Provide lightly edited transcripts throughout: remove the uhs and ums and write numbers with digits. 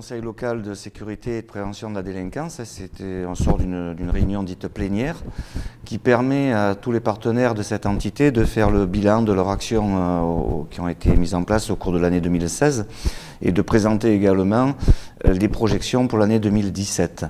conseil local de sécurité et de prévention de la délinquance. On sort d'une réunion dite plénière qui permet à tous les partenaires de cette entité de faire le bilan de leurs actions qui ont été mises en place au cours de l'année 2016 et de présenter également les projections pour l'année 2017.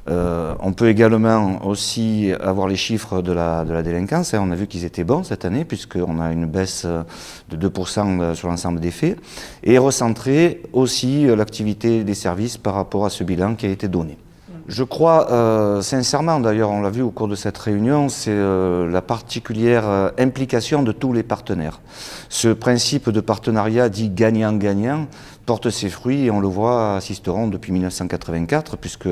On peut également aussi avoir les chiffres de la délinquance. On a vu qu'ils étaient bons cette année puisqu'on a une baisse de 2% sur l'ensemble des faits et recentrer aussi l'activité des services par rapport à ce bilan qui a été donné. Je crois sincèrement, d'ailleurs on l'a vu au cours de cette réunion, c'est la particulière implication de tous les partenaires. Ce principe de partenariat dit gagnant-gagnant porte ses fruits et on le voit à Sisteron depuis 1984 puisque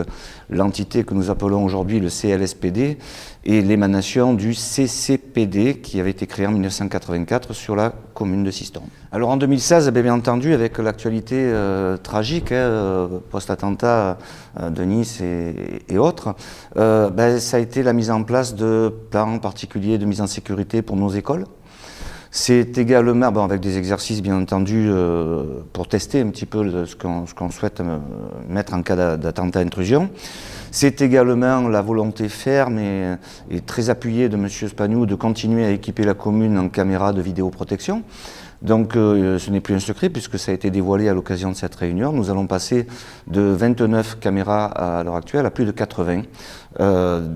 l'entité que nous appelons aujourd'hui le CLSPD est l'émanation du CCPD qui avait été créé en 1984 sur la commune de Sisteron. Alors en 2016, bien entendu, avec l'actualité tragique, post-attentat de Nice et autres, ça a été la mise en place de plans particuliers de mise en sécurité pour nos écoles. C'est également, avec des exercices bien entendu pour tester un petit peu ce qu'on souhaite mettre en cas d'attentat intrusion. C'est également la volonté ferme et très appuyée de M. Spagnou de continuer à équiper la commune en caméras de vidéoprotection. Donc ce n'est plus un secret puisque ça a été dévoilé à l'occasion de cette réunion. Nous allons passer de 29 caméras à l'heure actuelle à plus de 80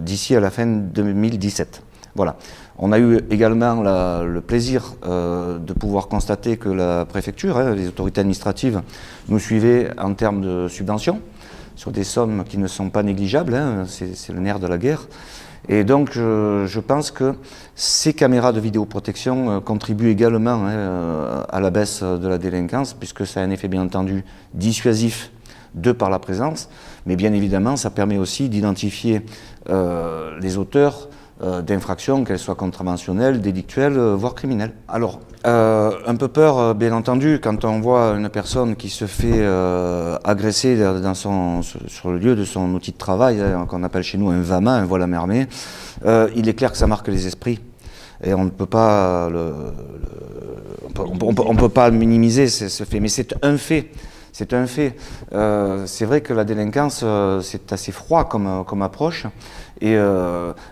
d'ici à la fin 2017. Voilà. On a eu également le plaisir de pouvoir constater que la préfecture, les autorités administratives, nous suivaient en termes de subventions sur des sommes qui ne sont pas négligeables, c'est le nerf de la guerre. Et donc je pense que ces caméras de vidéoprotection contribuent également à la baisse de la délinquance puisque ça a un effet bien entendu dissuasif de par la présence, mais bien évidemment ça permet aussi d'identifier les auteurs d'infractions, qu'elles soient contraventionnelles, délictuelles, voire criminelles. Alors, un peu peur, bien entendu, quand on voit une personne qui se fait agresser sur le lieu de son outil de travail, qu'on appelle chez nous un VAMA, un vol à main armée, il est clair que ça marque les esprits. Et on ne peut pas on peut pas minimiser ce fait, mais c'est un fait. C'est un fait. C'est vrai que la délinquance, c'est assez froid comme approche et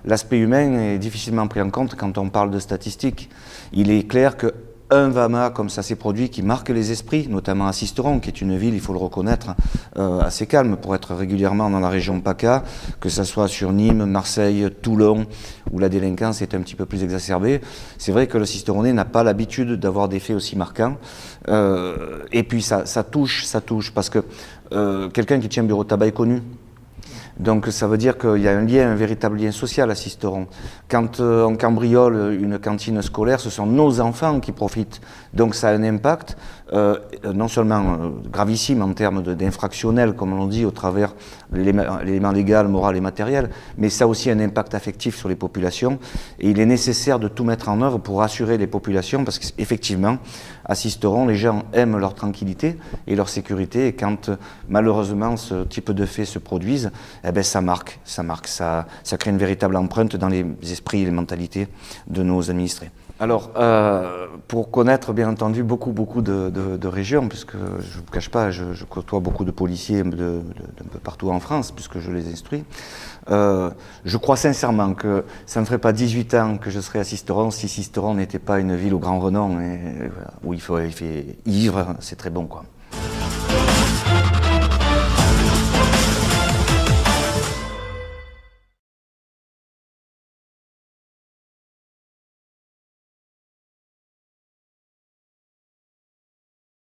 l'aspect humain est difficilement pris en compte quand on parle de statistiques. Il est clair qu'un VAMA comme ça s'est produit qui marque les esprits, notamment à Sisteron, qui est une ville, il faut le reconnaître, assez calme pour être régulièrement dans la région PACA, que ce soit sur Nîmes, Marseille, Toulon, où la délinquance est un petit peu plus exacerbée. C'est vrai que le Sisteronais n'a pas l'habitude d'avoir des faits aussi marquants. Et puis ça touche, parce que quelqu'un qui tient un bureau de tabac est connu. Donc ça veut dire qu'il y a un véritable lien social à Sisteron. Quand on cambriole une cantine scolaire, ce sont nos enfants qui profitent. Donc ça a un impact non seulement gravissime en termes d'infractionnel, comme on dit, au travers de l'élément légal, moral et matériel, mais ça a aussi un impact affectif sur les populations. Et il est nécessaire de tout mettre en œuvre pour rassurer les populations, parce qu'effectivement, à Sisteron, les gens aiment leur tranquillité et leur sécurité. Et quand malheureusement ce type de faits se produisent, ça marque, ça crée une véritable empreinte dans les esprits et les mentalités de nos administrés. Alors, pour connaître bien entendu beaucoup de régions, puisque je ne vous cache pas, je côtoie beaucoup de policiers d'un peu partout en France, puisque je les instruis, je crois sincèrement que ça ne ferait pas 18 ans que je serais à Sisteron si Sisteron n'était pas une ville au grand renom, où il fait ivre, c'est très bon quoi.